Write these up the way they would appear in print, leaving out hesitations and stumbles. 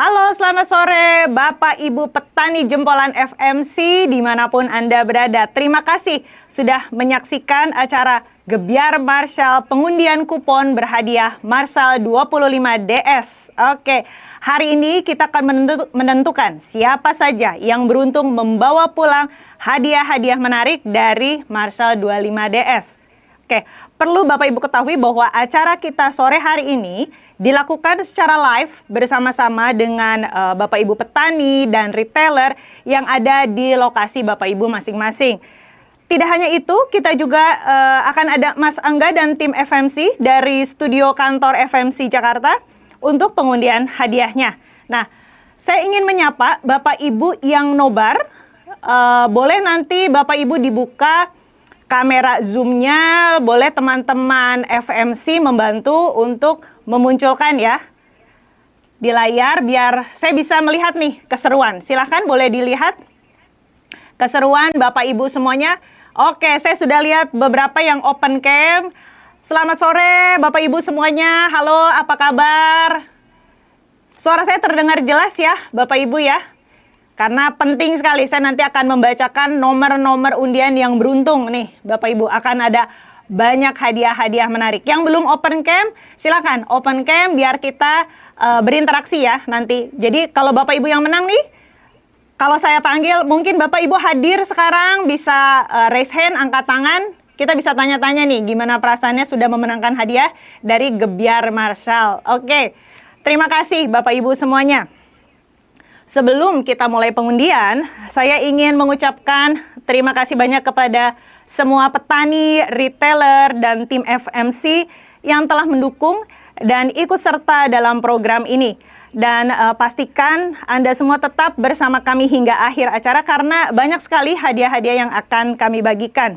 Halo, selamat sore Bapak Ibu Petani Jempolan FMC dimanapun Anda berada. Terima kasih sudah menyaksikan acara Gebyar Marshall pengundian kupon berhadiah Marshall 25 DS. Oke, hari ini kita akan menentukan siapa saja yang beruntung membawa pulang hadiah-hadiah menarik dari Marshall 25 DS. Oke, perlu Bapak Ibu ketahui bahwa acara kita sore hari ini dilakukan secara live bersama-sama dengan Bapak Ibu petani dan retailer yang ada di lokasi Bapak Ibu masing-masing. Tidak hanya itu, kita juga akan ada Mas Angga dan tim FMC dari studio kantor FMC Jakarta untuk pengundian hadiahnya. Nah, saya ingin menyapa Bapak Ibu yang nobar. Boleh nanti Bapak Ibu dibuka kamera zoom-nya, boleh teman-teman FMC membantu untuk memunculkan ya di layar biar saya bisa melihat nih keseruan. Silahkan boleh dilihat keseruan Bapak Ibu semuanya. Oke, saya sudah lihat beberapa yang open cam. Selamat sore Bapak Ibu semuanya. Halo, apa kabar? Suara saya terdengar jelas ya Bapak Ibu ya? Karena penting sekali, saya nanti akan membacakan nomor-nomor undian yang beruntung nih Bapak Ibu. Akan ada banyak hadiah-hadiah menarik. Yang belum open cam, silakan open cam biar kita berinteraksi ya nanti. Jadi kalau Bapak Ibu yang menang nih, kalau saya panggil mungkin Bapak Ibu hadir sekarang bisa raise hand, angkat tangan. Kita bisa tanya-tanya nih gimana perasaannya sudah memenangkan hadiah dari Gebyar Marshall. Oke, terima kasih Bapak Ibu semuanya. Sebelum kita mulai pengundian, saya ingin mengucapkan terima kasih banyak kepada semua petani, retailer, dan tim FMC yang telah mendukung dan ikut serta dalam program ini. Dan pastikan Anda semua tetap bersama kami hingga akhir acara karena banyak sekali hadiah-hadiah yang akan kami bagikan.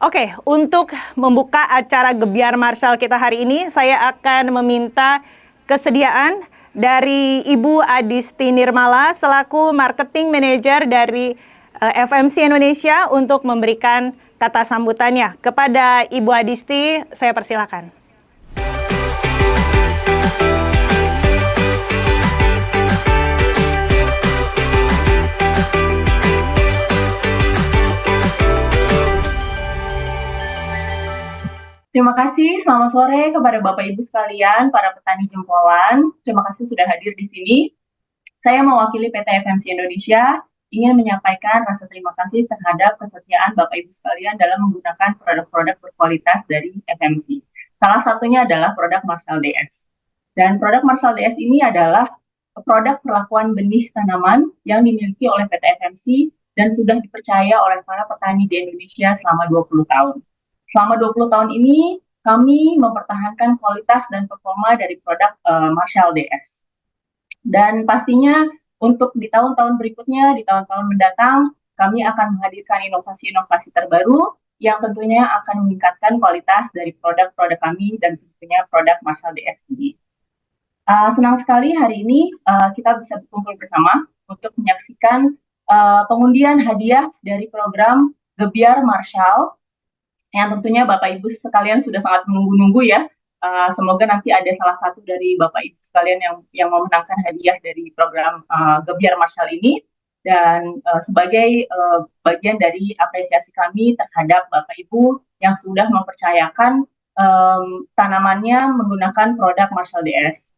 Oke, untuk membuka acara Gebyar Marshall kita hari ini, saya akan meminta kesediaan dari Ibu Adisti Nirmala selaku Marketing Manager dari FMC Indonesia untuk memberikan kata sambutannya. Kepada Ibu Adisti, saya persilakan. Terima kasih, selamat sore kepada Bapak Ibu sekalian, para petani jempolan. Terima kasih sudah hadir di sini. Saya mewakili PT FMC Indonesia ingin menyampaikan rasa terima kasih terhadap kesetiaan Bapak Ibu sekalian dalam menggunakan produk-produk berkualitas dari FMC. Salah satunya adalah produk Marshall DS. Dan produk Marshall DS ini adalah produk perlakuan benih tanaman yang dimiliki oleh PT FMC dan sudah dipercaya oleh para petani di Indonesia selama 20 tahun. Selama 20 tahun ini, kami mempertahankan kualitas dan performa dari produk Marshall DS. Dan pastinya untuk di tahun-tahun berikutnya, di tahun-tahun mendatang, kami akan menghadirkan inovasi-inovasi terbaru yang tentunya akan meningkatkan kualitas dari produk-produk kami dan tentunya produk Marshall DS ini. Senang sekali hari ini kita bisa berkumpul bersama untuk menyaksikan pengundian hadiah dari program Gebyar Marshall yang tentunya Bapak Ibu sekalian sudah sangat menunggu-nunggu ya. Semoga nanti ada salah satu dari Bapak Ibu sekalian yang memenangkan hadiah dari program Gebyar Marshall ini. Dan sebagai bagian dari apresiasi kami terhadap Bapak Ibu yang sudah mempercayakan tanamannya menggunakan produk Marshall DS.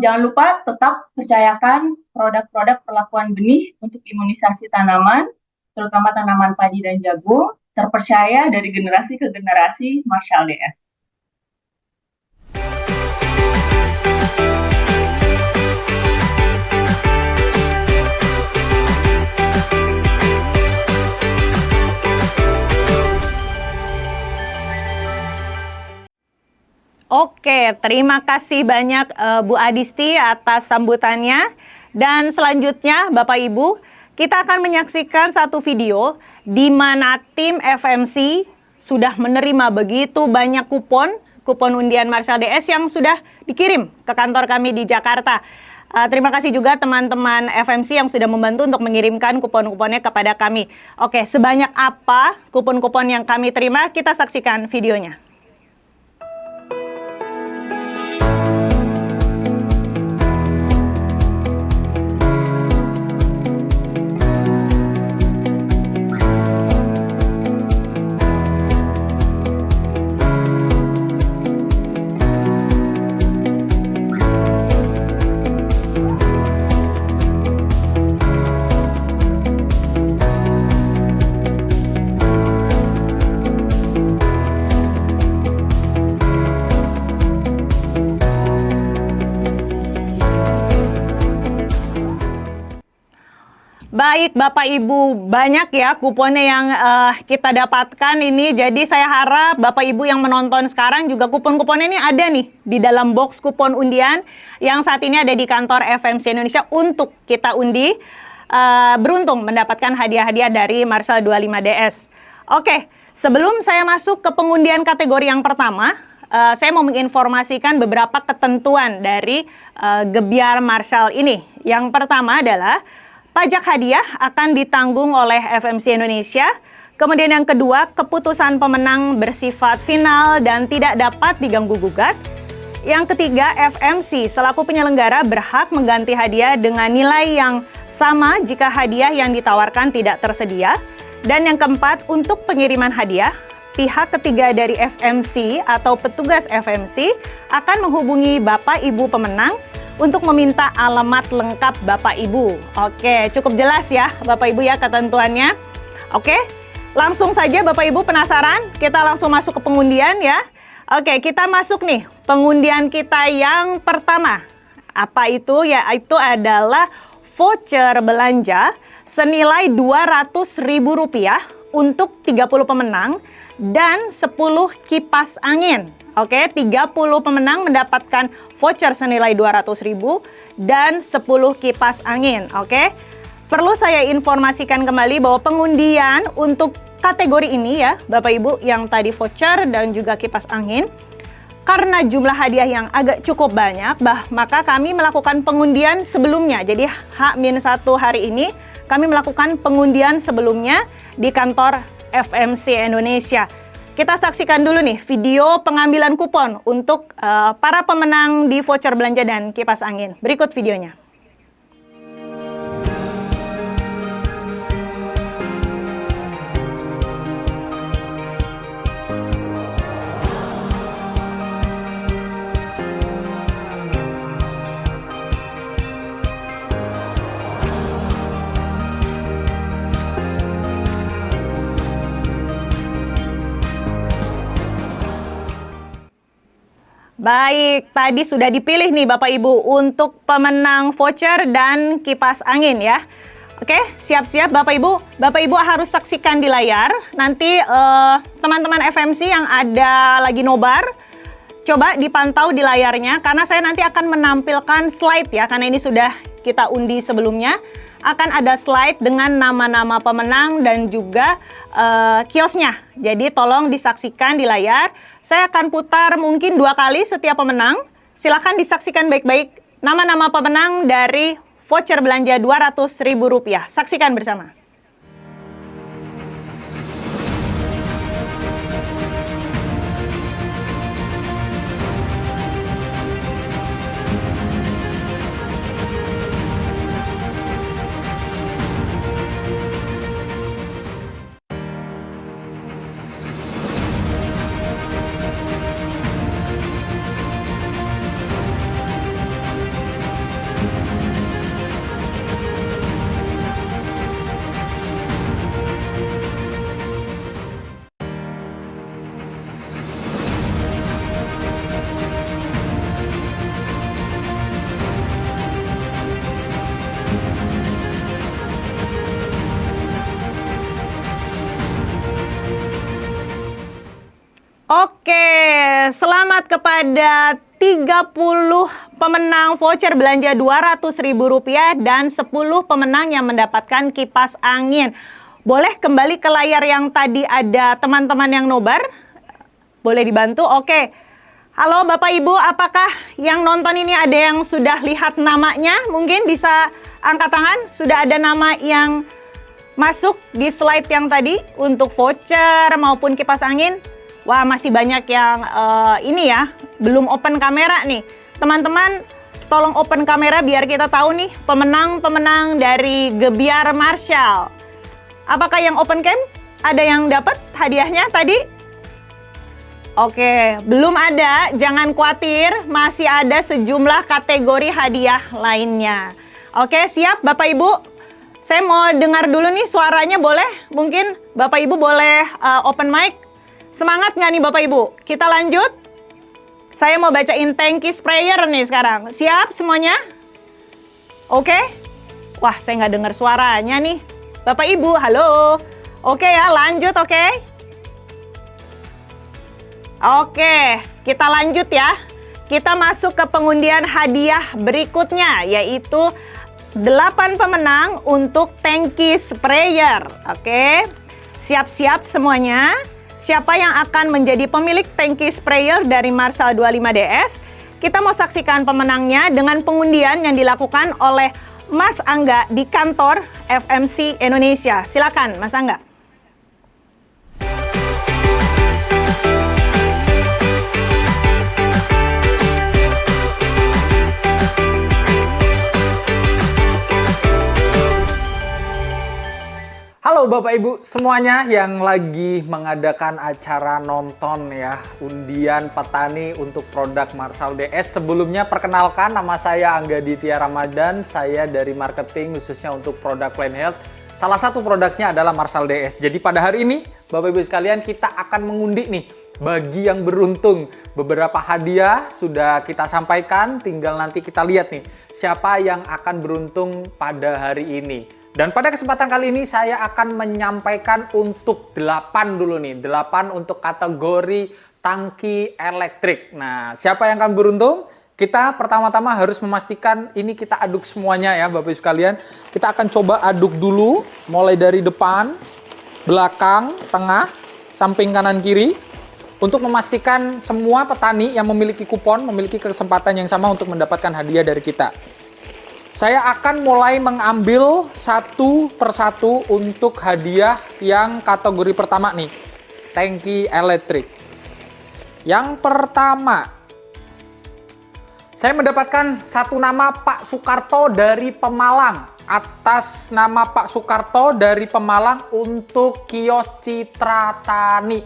Jangan lupa tetap percayakan produk-produk perlakuan benih untuk imunisasi tanaman, terutama tanaman padi dan jagung, terpercaya dari generasi ke generasi Marshall DS. Oke, terima kasih banyak Bu Adisti atas sambutannya. Dan selanjutnya Bapak Ibu, kita akan menyaksikan satu video di mana tim FMC sudah menerima begitu banyak kupon undian Marshall DS yang sudah dikirim ke kantor kami di Jakarta. Terima kasih juga teman-teman FMC yang sudah membantu untuk mengirimkan kupon-kuponnya kepada kami. Oke, sebanyak apa kupon-kupon yang kami terima? Kita saksikan videonya. Baik Bapak Ibu, banyak ya kuponnya yang kita dapatkan ini. Jadi saya harap Bapak Ibu yang menonton sekarang juga kupon-kuponnya ini ada nih di dalam box kupon undian yang saat ini ada di kantor FMC Indonesia untuk kita undi. Beruntung mendapatkan hadiah-hadiah dari Marshall 25DS. Oke, sebelum saya masuk ke pengundian kategori yang pertama, saya mau menginformasikan beberapa ketentuan dari Gebyar Marshall ini. Yang pertama adalah pajak hadiah akan ditanggung oleh FMC Indonesia. Kemudian yang kedua, keputusan pemenang bersifat final dan tidak dapat diganggu-gugat. Yang ketiga, FMC selaku penyelenggara berhak mengganti hadiah dengan nilai yang sama jika hadiah yang ditawarkan tidak tersedia. Dan yang keempat, untuk pengiriman hadiah, pihak ketiga dari FMC atau petugas FMC akan menghubungi Bapak Ibu pemenang untuk meminta alamat lengkap Bapak Ibu. Oke, cukup jelas ya Bapak Ibu ya ketentuannya. Oke, langsung saja Bapak Ibu penasaran? Kita langsung masuk ke pengundian ya. Oke, kita masuk nih pengundian kita yang pertama. Apa itu? Yaitu adalah voucher belanja senilai Rp200.000 untuk 30 pemenang dan 10 kipas angin. Oke, 30 pemenang mendapatkan voucher senilai Rp200.000 dan 10 kipas angin. Oke, perlu saya informasikan kembali bahwa pengundian untuk kategori ini ya, Bapak Ibu, yang tadi voucher dan juga kipas angin, karena jumlah hadiah yang agak cukup banyak, maka kami melakukan pengundian sebelumnya. Jadi H-1 hari ini kami melakukan pengundian sebelumnya di kantor FMC Indonesia. Kita saksikan dulu nih video pengambilan kupon untuk para pemenang di voucher belanja dan kipas angin. Berikut videonya. Baik, tadi sudah dipilih nih Bapak Ibu untuk pemenang voucher dan kipas angin ya. Oke, siap-siap Bapak Ibu. Bapak Ibu harus saksikan di layar. Nanti teman-teman FMC yang ada lagi nobar, coba dipantau di layarnya karena saya nanti akan menampilkan slide ya. Karena ini sudah kita undi sebelumnya. Akan ada slide dengan nama-nama pemenang dan juga kiosnya. Jadi tolong disaksikan di layar. Saya akan putar mungkin 2 kali setiap pemenang. Silakan disaksikan baik-baik nama-nama pemenang dari voucher belanja Rp200.000. Saksikan bersama. Oke, selamat kepada 30 pemenang voucher belanja Rp200.000 dan 10 pemenang yang mendapatkan kipas angin. Boleh kembali ke layar yang tadi ada teman-teman yang nobar? Boleh dibantu? Oke. Halo Bapak Ibu, apakah yang nonton ini ada yang sudah lihat namanya? Mungkin bisa angkat tangan, sudah ada nama yang masuk di slide yang tadi untuk voucher maupun kipas angin? Wah, masih banyak yang ini ya, belum open kamera nih. Teman-teman, tolong open kamera biar kita tahu nih pemenang-pemenang dari Gebyar Marshall. Apakah yang open cam? Ada yang dapat hadiahnya tadi? Oke, belum ada, jangan khawatir, masih ada sejumlah kategori hadiah lainnya. Oke, siap Bapak Ibu? Saya mau dengar dulu nih suaranya, boleh? Mungkin Bapak Ibu boleh open mic? Semangat nggak nih Bapak Ibu? Kita lanjut. Saya mau bacain thank you prayer nih sekarang. Siap semuanya? Oke? Wah, saya nggak dengar suaranya nih. Bapak Ibu, halo. Oke ya, lanjut oke. Oke, kita lanjut ya. Kita masuk ke pengundian hadiah berikutnya, yaitu 8 pemenang untuk tangki sprayer. Oke, siap-siap semuanya. Siapa yang akan menjadi pemilik tangki sprayer dari Marshall 25DS? Kita mau saksikan pemenangnya dengan pengundian yang dilakukan oleh Mas Angga di kantor FMC Indonesia. Silakan, Mas Angga. Halo Bapak Ibu semuanya yang lagi mengadakan acara nonton ya, undian petani untuk produk Marshall DS. Sebelumnya perkenalkan, nama saya Angga Ditya Ramadan, saya dari marketing khususnya untuk produk Plant Health. Salah satu produknya adalah Marshall DS. Jadi pada hari ini Bapak Ibu sekalian kita akan mengundi nih bagi yang beruntung. Beberapa hadiah sudah kita sampaikan, tinggal nanti kita lihat nih siapa yang akan beruntung pada hari ini. Dan pada kesempatan kali ini saya akan menyampaikan untuk 8 dulu nih. 8 untuk kategori tangki elektrik. Nah, siapa yang akan beruntung? Kita pertama-tama harus memastikan ini kita aduk semuanya ya Bapak Ibu sekalian. Kita akan coba aduk dulu mulai dari depan, belakang, tengah, samping kanan kiri. Untuk memastikan semua petani yang memiliki kupon memiliki kesempatan yang sama untuk mendapatkan hadiah dari kita. Saya akan mulai mengambil satu persatu untuk hadiah yang kategori pertama nih, tangki elektrik. Yang pertama, saya mendapatkan satu nama Pak Sukarto dari Pemalang. Atas nama Pak Sukarto dari Pemalang untuk kios Citra Tani.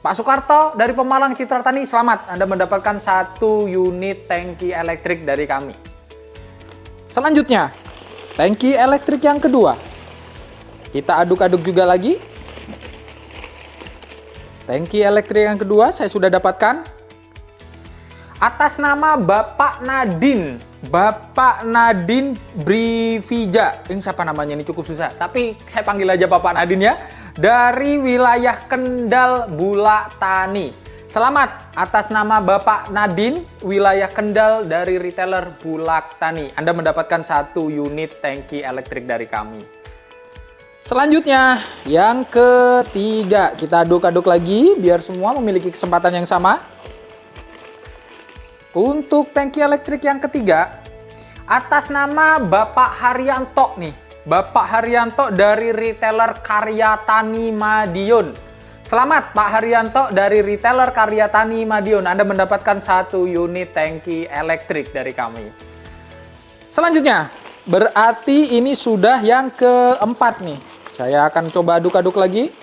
Pak Sukarto dari Pemalang Citra Tani, selamat. Anda mendapatkan satu unit tangki elektrik dari kami. Selanjutnya, tangki elektrik yang kedua. Kita aduk-aduk juga lagi. Tangki elektrik yang kedua saya sudah dapatkan. Atas nama Bapak Nadin. Bapak Nadin Brivija. Ini siapa namanya? Ini cukup susah. Tapi saya panggil aja Bapak Nadin ya. Dari wilayah Kendal, Bulak Tani. Selamat atas nama Bapak Nadin, wilayah Kendal dari retailer Bulak Tani. Anda mendapatkan satu unit tangki elektrik dari kami. Selanjutnya, yang ketiga. Kita aduk-aduk lagi biar semua memiliki kesempatan yang sama. Untuk tangki elektrik yang ketiga, atas nama Bapak Haryanto nih. Bapak Haryanto dari retailer Karya Tani Madiun. Selamat Pak Haryanto dari retailer Karya Tani Madiun. Anda mendapatkan satu unit tangki elektrik dari kami. Selanjutnya, berarti ini sudah yang keempat nih. Saya akan coba aduk-aduk lagi.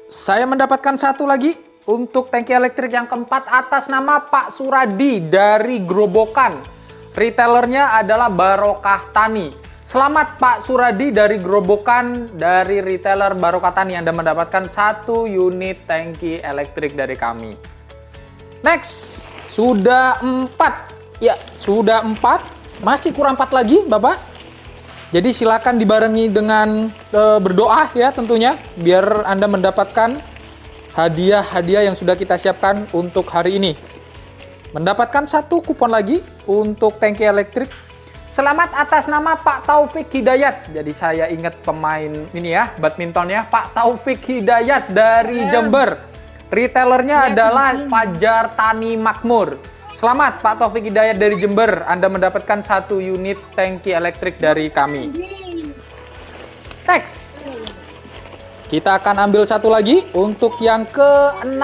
Saya mendapatkan satu lagi untuk tangki elektrik yang keempat atas nama Pak Suradi dari Grobokan. Retailernya adalah Barokah Tani. Selamat Pak Suradi dari Grobokan dari retailer Barokah Tani. Anda mendapatkan satu unit tangki elektrik dari kami. Next, sudah 4. Ya, sudah 4. Masih kurang 4 lagi, Bapak. Jadi silakan dibarengi dengan berdoa ya tentunya biar Anda mendapatkan hadiah-hadiah yang sudah kita siapkan untuk hari ini. Mendapatkan satu kupon lagi untuk tangki elektrik. Selamat atas nama Pak Taufik Hidayat. Jadi saya ingat pemain ini ya, badminton ya, Pak Taufik Hidayat dari Jember. Retailernya adalah Fajar Tani Makmur. Selamat Pak Taufik Hidayat dari Jember. Anda mendapatkan satu unit tangki elektrik dari kami. Next. Kita akan ambil satu lagi untuk yang ke-6.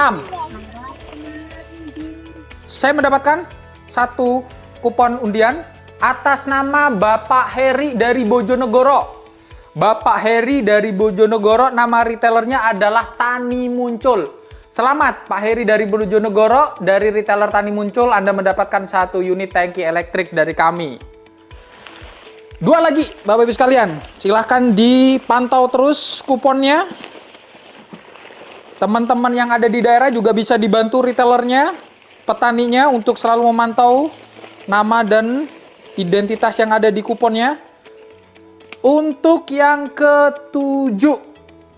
Saya mendapatkan satu kupon undian atas nama Bapak Heri dari Bojonegoro. Bapak Heri dari Bojonegoro, nama retailernya adalah Tani Muncul. Selamat Pak Heri dari Bojonegoro, dari retailer Tani Muncul, Anda mendapatkan satu unit tangki elektrik dari kami. Dua lagi Bapak Ibu sekalian, silahkan dipantau terus kuponnya. Teman-teman yang ada di daerah juga bisa dibantu retailernya, petaninya untuk selalu memantau nama dan identitas yang ada di kuponnya. Untuk yang ketujuh,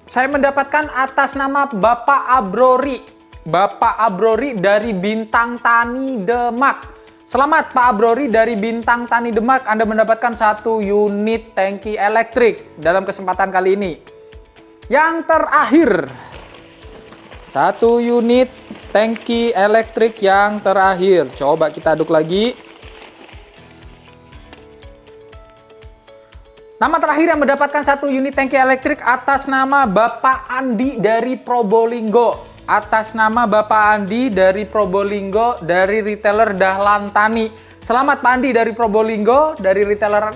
saya mendapatkan atas nama Bapak Abrori. Bapak Abrori dari Bintang Tani Demak. Selamat Pak Abrori dari Bintang Tani Demak, Anda mendapatkan 1 unit tangki elektrik dalam kesempatan kali ini. Yang terakhir, 1 unit tangki elektrik yang terakhir. Coba kita aduk lagi. Nama terakhir yang mendapatkan 1 unit tangki elektrik atas nama Bapak Andi dari Probolinggo. Atas nama Bapak Andi dari Probolinggo dari retailer Dahlan Tani. Selamat Pak Andi dari Probolinggo dari retailer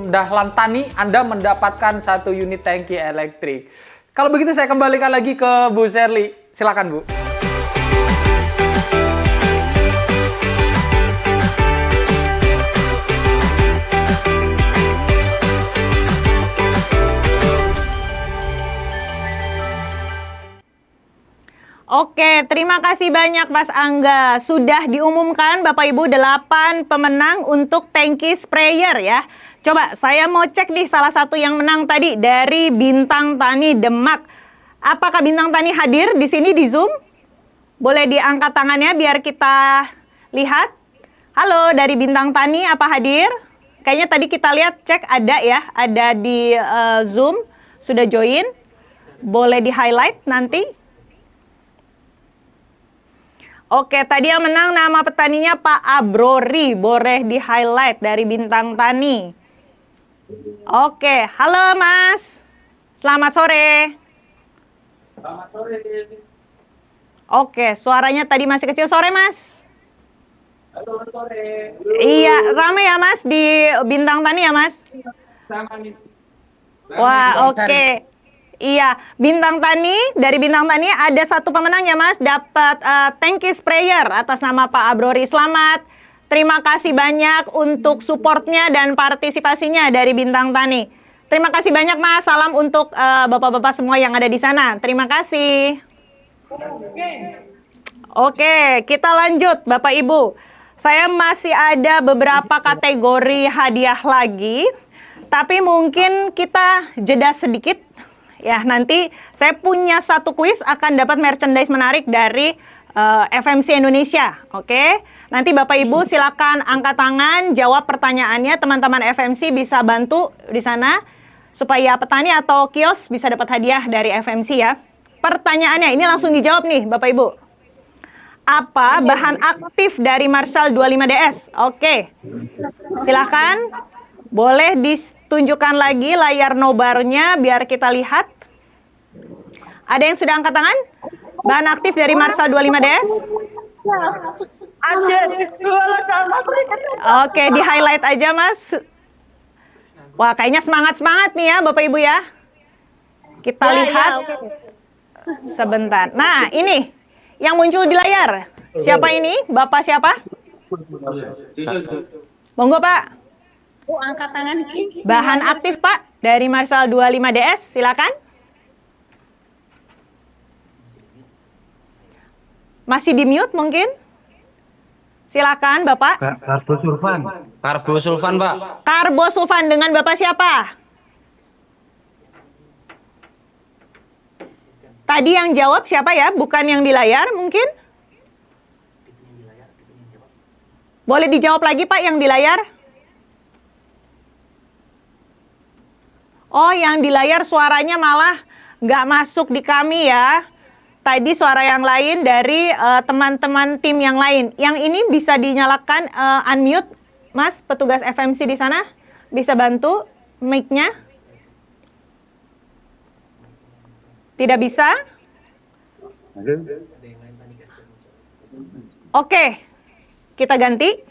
Dahlan Tani. Anda mendapatkan 1 unit tangki elektrik. Kalau begitu saya kembalikan lagi ke Bu Sherly. Silakan Bu. Oke, terima kasih banyak Mas Angga. Sudah diumumkan Bapak Ibu 8 pemenang untuk tangki sprayer ya. Coba saya mau cek nih salah satu yang menang tadi dari Bintang Tani Demak. Apakah Bintang Tani hadir di sini di Zoom? Boleh diangkat tangannya biar kita lihat. Halo, dari Bintang Tani apa hadir? Kayaknya tadi kita lihat cek ada ya, ada di Zoom, sudah join. Boleh di-highlight nanti. Oke, tadi yang menang nama petaninya Pak Abrori. Boleh di-highlight dari Bintang Tani. Oke, halo Mas. Selamat sore. Selamat sore. Oke, suaranya tadi masih kecil. Sore Mas. Halo, sore. Iya, ramai ya Mas di Bintang Tani ya Mas? Sama nih. Wah, oke. Iya, Bintang Tani, dari Bintang Tani ada 1 pemenang ya Mas, dapat tangki sprayer atas nama Pak Abrori. Selamat, terima kasih banyak untuk supportnya dan partisipasinya dari Bintang Tani. Terima kasih banyak Mas, salam untuk bapak-bapak semua yang ada di sana. Terima kasih. Oke, kita lanjut Bapak Ibu. Saya masih ada beberapa kategori hadiah lagi, tapi mungkin kita jeda sedikit. Ya, nanti saya punya 1 kuis akan dapat merchandise menarik dari FMC Indonesia. Oke, nanti Bapak Ibu silakan angkat tangan, jawab pertanyaannya. Teman-teman FMC bisa bantu di sana supaya petani atau kios bisa dapat hadiah dari FMC ya. Pertanyaannya ini langsung dijawab nih Bapak Ibu. Apa bahan aktif dari Marshall 25DS? Oke, silakan. Boleh ditunjukkan lagi layar nobarnya biar kita lihat. Ada yang sudah angkat tangan? Bahan aktif dari Marshall 25DS? Ada Oke, di highlight aja Mas. Wah, kayaknya semangat-semangat nih ya Bapak Ibu ya. Kita lihat sebentar. Nah, ini yang muncul di layar. Siapa ini? Bapak siapa? Monggo Pak. Oh, angkat tangan. Bahan aktif Pak dari Marshall 25DS, silakan. Masih di mute mungkin? Silakan Bapak. Karbosulfan. Karbosulfan, Pak. Karbosulfan dengan Bapak siapa? Tadi yang jawab siapa ya? Bukan yang di layar mungkin? Boleh dijawab lagi Pak yang di layar? Oh, yang di layar suaranya malah nggak masuk di kami ya. Tadi suara yang lain dari teman-teman tim yang lain. Yang ini bisa dinyalakan unmute, Mas, petugas FMC di sana. Bisa bantu mic-nya? Tidak bisa? Oke, kita ganti.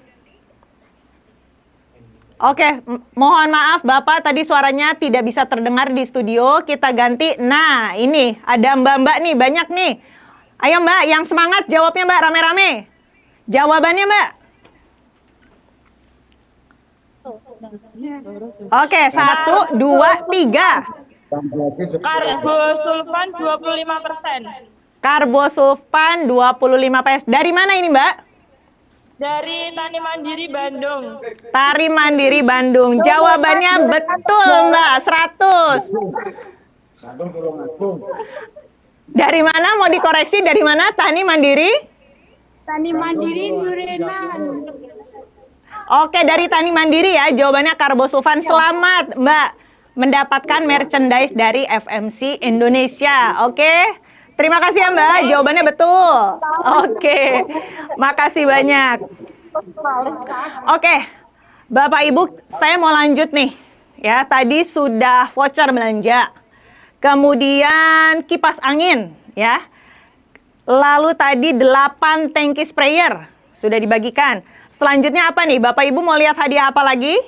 Oke, mohon maaf Bapak tadi suaranya tidak bisa terdengar di studio. Kita ganti. Nah, ini ada Mbak-mbak nih, banyak nih. Ayo Mbak, yang semangat jawabnya Mbak, rame-rame. Jawabannya Mbak. Oke, 1, 2, 3. Karbosulfan 25%. Karbosulfan 25%. Dari mana ini Mbak? Dari Tani Mandiri Bandung. Tari Mandiri Bandung. Jawabannya betul, Mbak. 100. Dari mana? Mau dikoreksi dari mana? Tani Mandiri? Tani Mandiri Durenan. Oke, dari Tani Mandiri ya. Jawabannya Karbosulfan. Selamat, Mbak, mendapatkan merchandise dari FMC Indonesia. Oke. Terima kasih ya, Mbak. Jawabannya betul. Oke. Makasih banyak. Oke. Bapak Ibu, saya mau lanjut nih. Ya, tadi sudah voucher belanja. Kemudian kipas angin, ya. Lalu tadi 8 tangki sprayer sudah dibagikan. Selanjutnya apa nih? Bapak Ibu mau lihat hadiah apa lagi?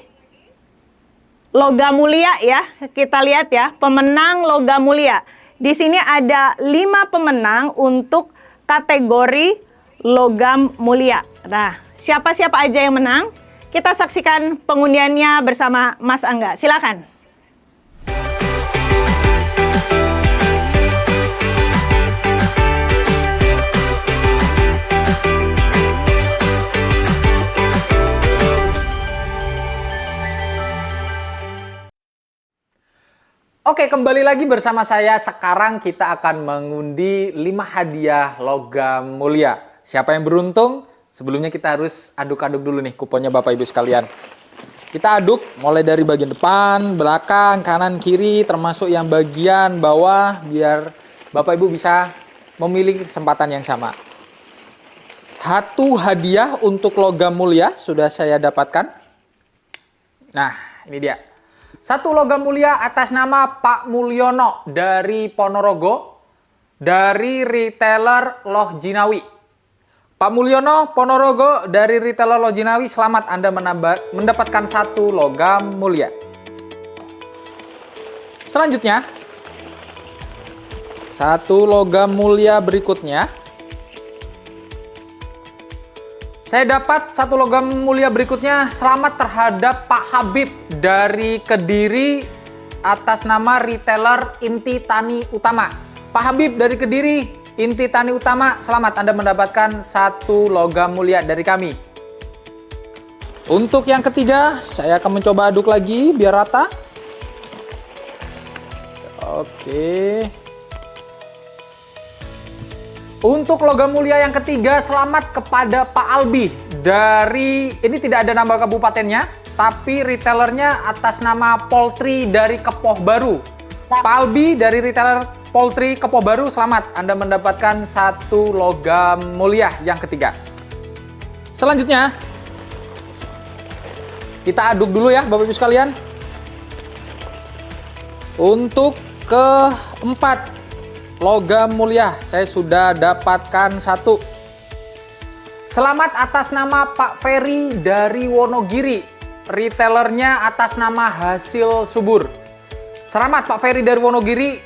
Logam mulia ya. Kita lihat ya, pemenang logam mulia. Di sini ada 5 pemenang untuk kategori logam mulia. Nah, siapa-siapa aja yang menang? Kita saksikan pengundiannya bersama Mas Angga. Silakan. Oke, kembali lagi bersama saya. Sekarang kita akan mengundi 5 hadiah logam mulia. Siapa yang beruntung? Sebelumnya kita harus aduk-aduk dulu nih kuponnya Bapak Ibu sekalian. Kita aduk mulai dari bagian depan, belakang, kanan, kiri, termasuk yang bagian bawah, biar Bapak Ibu bisa memiliki kesempatan yang sama. 1 hadiah untuk logam mulia sudah saya dapatkan. Nah, ini dia. 1 logam mulia atas nama Pak Mulyono dari Ponorogo, dari retailer Loh Jinawi. Pak Mulyono, Ponorogo, dari retailer Loh Jinawi, selamat Anda mendapatkan 1 logam mulia. Selanjutnya, 1 logam mulia berikutnya. Saya dapat 1 logam mulia berikutnya. Selamat terhadap Pak Habib dari Kediri atas nama retailer Inti Tani Utama. Pak Habib dari Kediri, Inti Tani Utama, selamat Anda mendapatkan 1 logam mulia dari kami. Untuk yang ketiga, saya akan mencoba aduk lagi biar rata. Oke. Untuk logam mulia yang ketiga, selamat kepada Pak Albi dari, ini tidak ada nama kabupatennya, tapi retailernya atas nama Poultry dari Kepoh Baru. Pak Albi dari retailer Poultry Kepoh Baru, selamat Anda mendapatkan 1 logam mulia yang ketiga. Selanjutnya, kita aduk dulu ya Bapak Ibu sekalian. Untuk keempat logam mulia, saya sudah dapatkan 1. Selamat atas nama Pak Ferry dari Wonogiri. Retailernya atas nama Hasil Subur. Selamat Pak Ferry dari Wonogiri,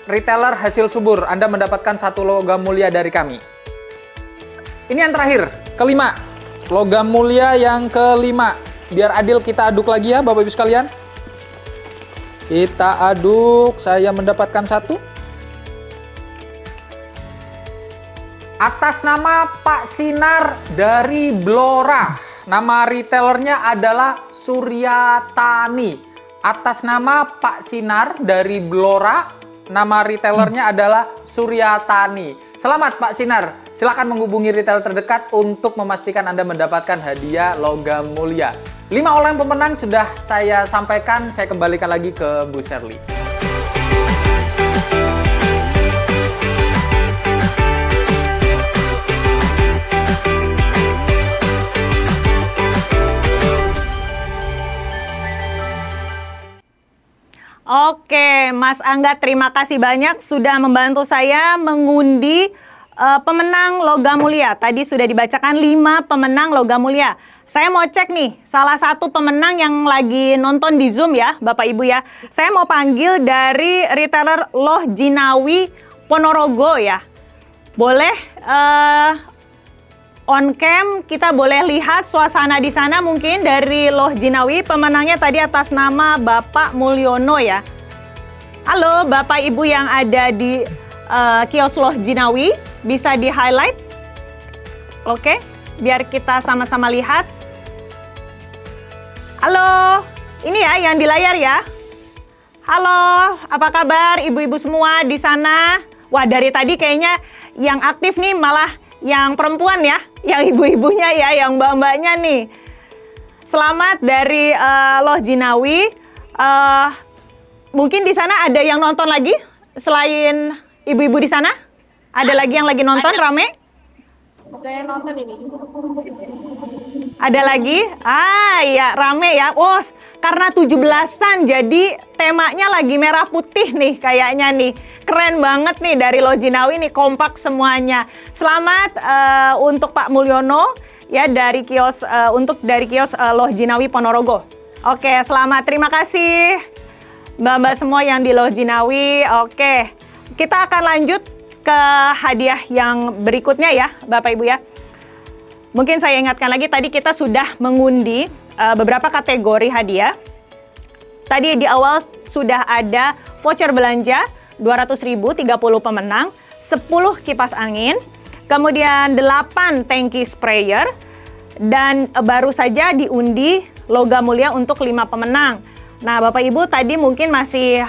retailer Hasil Subur. Anda mendapatkan 1 logam mulia dari kami. Ini yang terakhir, kelima. Logam mulia yang kelima. Biar adil kita aduk lagi ya Bapak Ibu sekalian. Kita aduk, saya mendapatkan 1. Atas nama Pak Sinar dari Blora. Nama retailernya adalah Suryatani. Atas nama Pak Sinar dari Blora, nama retailernya adalah Suryatani. Selamat Pak Sinar. Silakan menghubungi retail terdekat untuk memastikan Anda mendapatkan hadiah logam mulia. 5 orang pemenang sudah saya sampaikan. Saya kembalikan lagi ke Bu Shirley. Oke, Mas Angga, terima kasih banyak sudah membantu saya mengundi pemenang logam mulia. Tadi sudah dibacakan 5 pemenang logam mulia. Saya mau cek nih, salah satu pemenang yang lagi nonton di Zoom ya, Bapak Ibu ya. Saya mau panggil dari retailer Loh Jinawi Ponorogo ya. Boleh on cam, kita boleh lihat suasana di sana mungkin dari Loh Jinawi. Pemenangnya tadi atas nama Bapak Mulyono ya. Halo Bapak Ibu yang ada di kios Loh Jinawi, bisa di highlight? Oke, biar kita sama-sama lihat. Halo, ini ya yang di layar ya. Halo, apa kabar ibu-ibu semua di sana? Wah, dari tadi kayaknya yang aktif nih malah yang perempuan ya, yang ibu-ibunya ya, yang mbak-mbaknya nih. Selamat dari Loh Jinawi. Mungkin di sana ada yang nonton lagi selain ibu-ibu di sana? Ada lagi yang lagi nonton rame? Saya nonton ini. Ada lagi? Ah iya, rame ya. Oh, karena 17-an jadi temanya lagi merah putih nih kayaknya nih. Keren banget nih dari Loh Jinawi nih, kompak semuanya. Selamat untuk Pak Mulyono ya dari kios dari kios Loh Jinawi Ponorogo. Oke, selamat. Terima kasih Mbak-mbak semua yang di Loh Jinawi. Oke. Kita akan lanjut ke hadiah yang berikutnya ya, Bapak Ibu ya. Mungkin saya ingatkan lagi, tadi kita sudah mengundi beberapa kategori hadiah. Tadi di awal sudah ada voucher belanja 200.000, 30 pemenang, 10 kipas angin, kemudian 8 tangki sprayer, dan baru saja diundi logam mulia untuk 5 pemenang. Nah, Bapak Ibu tadi mungkin masih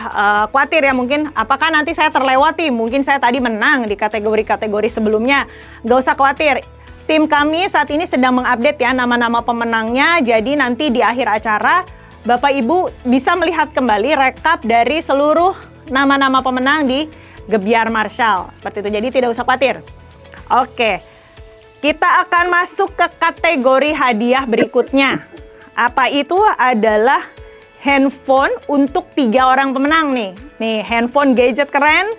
khawatir ya, mungkin apakah nanti saya terlewati, mungkin saya tadi menang di kategori-kategori sebelumnya. Gak usah khawatir, tim kami saat ini sedang mengupdate ya nama-nama pemenangnya, jadi nanti di akhir acara Bapak Ibu bisa melihat kembali rekap dari seluruh nama-nama pemenang di Gebyar Marshall. Seperti itu, jadi tidak usah khawatir. Oke, kita akan masuk ke kategori hadiah berikutnya. Apa itu? Adalah handphone untuk 3 orang pemenang nih. Nih, handphone gadget keren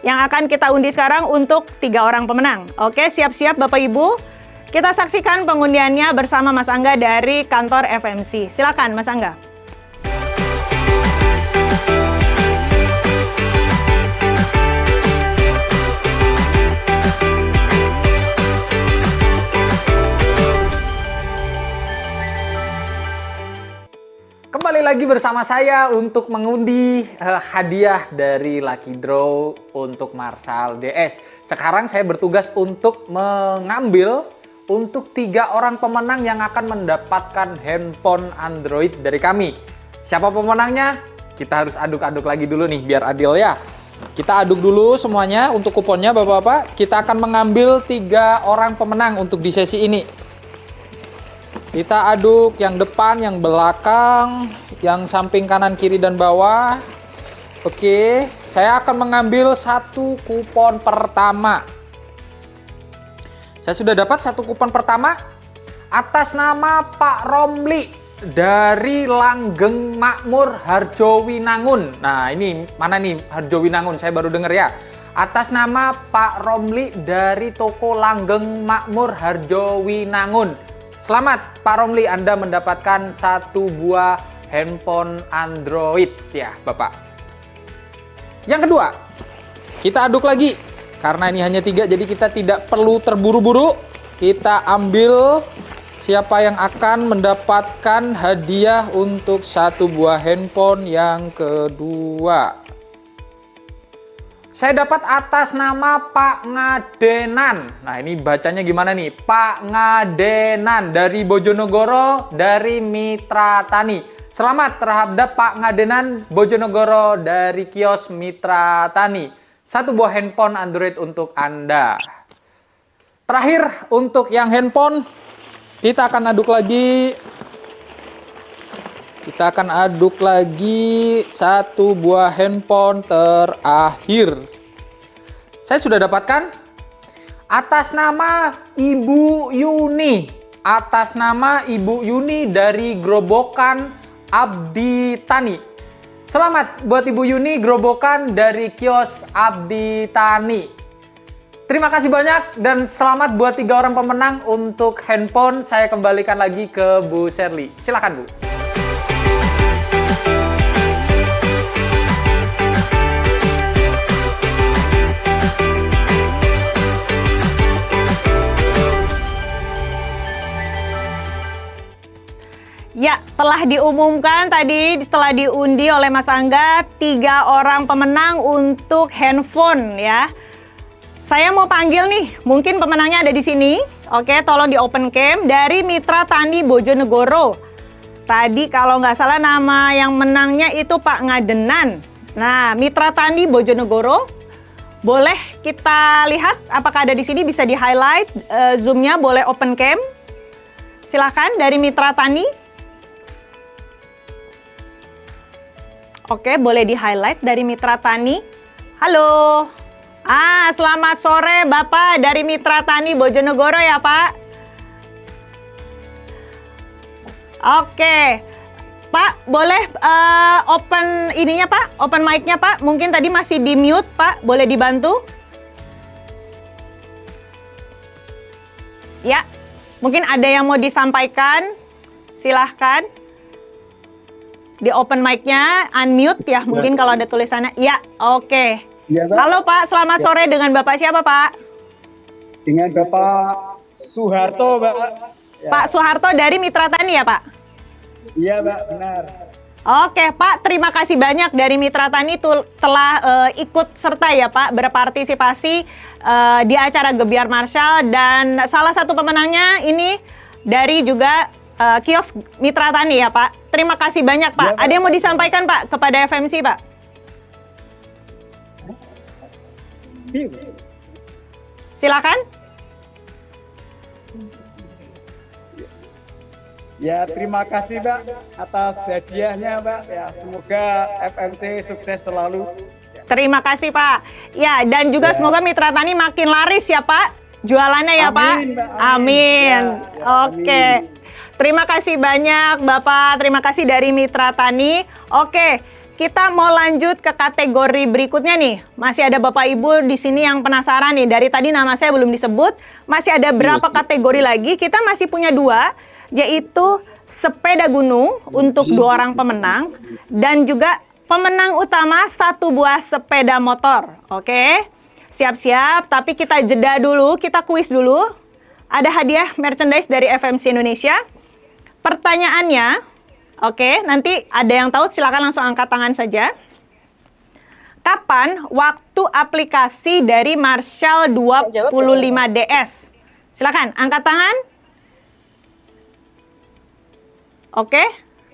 yang akan kita undi sekarang untuk 3 orang pemenang. Oke, siap-siap Bapak Ibu. Kita saksikan pengundiannya bersama Mas Angga dari kantor FMC. Silakan Mas Angga. Kembali lagi bersama saya untuk mengundi hadiah dari Lucky Draw untuk Marshall DS. Sekarang saya bertugas untuk mengambil untuk 3 orang pemenang yang akan mendapatkan handphone Android dari kami. Siapa pemenangnya? Kita harus aduk-aduk lagi dulu nih biar adil ya. Kita aduk dulu semuanya untuk kuponnya Bapak-bapak. Kita akan mengambil 3 orang pemenang untuk di sesi ini. Kita aduk yang depan, yang belakang, yang samping kanan, kiri, dan bawah. Oke, saya akan mengambil 1 kupon pertama. Saya sudah dapat 1 kupon pertama atas nama Pak Romli dari Langgeng Makmur Harjowinangun. Nah, ini mana nih Harjowinangun? Saya baru dengar ya. Atas nama Pak Romli dari toko Langgeng Makmur Harjowinangun. Selamat Pak Romli, Anda mendapatkan 1 buah handphone Android ya Bapak. Yang kedua, kita aduk lagi. Karena ini hanya 3, jadi kita tidak perlu terburu-buru. Kita ambil siapa yang akan mendapatkan hadiah untuk 1 buah handphone yang kedua. Saya dapat atas nama Pak Ngadenan. Nah, ini bacanya gimana nih? Pak Ngadenan dari Bojonegoro, dari Mitra Tani. Selamat terhadap Pak Ngadenan Bojonegoro dari kios Mitra Tani. 1 buah handphone Android untuk Anda. Terakhir, untuk yang handphone, kita akan aduk lagi. Kita akan aduk lagi 1 buah handphone terakhir. Saya sudah dapatkan atas nama Ibu Yuni. Atas nama Ibu Yuni dari Grobokan Abdi Tani. Selamat buat Ibu Yuni, Grobokan dari kios Abdi Tani. Terima kasih banyak dan selamat buat 3 orang pemenang untuk handphone. Saya kembalikan lagi ke Bu Sherly. Silakan Bu. Ya, telah diumumkan tadi setelah diundi oleh Mas Angga 3 orang pemenang untuk handphone ya. Saya mau panggil nih, mungkin pemenangnya ada di sini. Oke, tolong di open cam dari Mitra Tani Bojonegoro. Tadi kalau nggak salah nama yang menangnya itu Pak Ngadenan. Nah, Mitra Tani Bojonegoro, boleh kita lihat apakah ada di sini, bisa di-highlight Zoom-nya, boleh open cam. Silakan dari Mitra Tani. Oke, boleh di-highlight dari Mitra Tani. Halo. Selamat sore Bapak dari Mitra Tani Bojonegoro ya Pak. Oke. Pak, boleh open ininya Pak, open mic-nya Pak. Mungkin tadi masih di mute Pak, boleh dibantu? Ya, mungkin ada yang mau disampaikan, silahkan. Di open mic-nya, unmute ya, mungkin kalau ada tulisannya. Ya, oke. Ya, Halo Pak, selamat sore, dengan Bapak siapa Pak? dengan Bapak Soeharto, Mbak. Ya. Pak Soeharto dari Mitra Tani ya Pak? Iya, Mbak, benar. Oke Pak, terima kasih banyak dari Mitra Tani telah ikut serta ya Pak, berpartisipasi di acara Gebyar Marshall, dan salah satu pemenangnya ini dari juga kios Mitra Tani ya Pak. Terima kasih banyak Pak. Ya, Pak. Ada yang mau disampaikan Pak kepada FMC Pak? Silakan. Ya, terima kasih, Mbak, atas hadiahnya, Mbak. Ya, semoga FMC sukses selalu. Terima kasih Pak. Ya, dan juga semoga Mitra Tani makin laris ya Pak, jualannya ya Pak. Amin, Mbak. Amin. Ya, Oke. amin. Terima kasih banyak Bapak. Terima kasih dari Mitra Tani. Oke, kita mau lanjut ke kategori berikutnya nih. Masih ada Bapak Ibu di sini yang penasaran nih. Dari tadi nama saya belum disebut. Masih ada berapa kategori lagi? Kita masih punya 2, yaitu sepeda gunung untuk 2 orang pemenang, dan juga pemenang utama 1 buah sepeda motor. Oke, siap-siap. Tapi kita jeda dulu, kita kuis dulu. Ada hadiah merchandise dari FMC Indonesia. Pertanyaannya, oke, nanti ada yang tahu silakan langsung angkat tangan saja. Kapan waktu aplikasi dari Marshall 25DS? Silakan angkat tangan. Oke,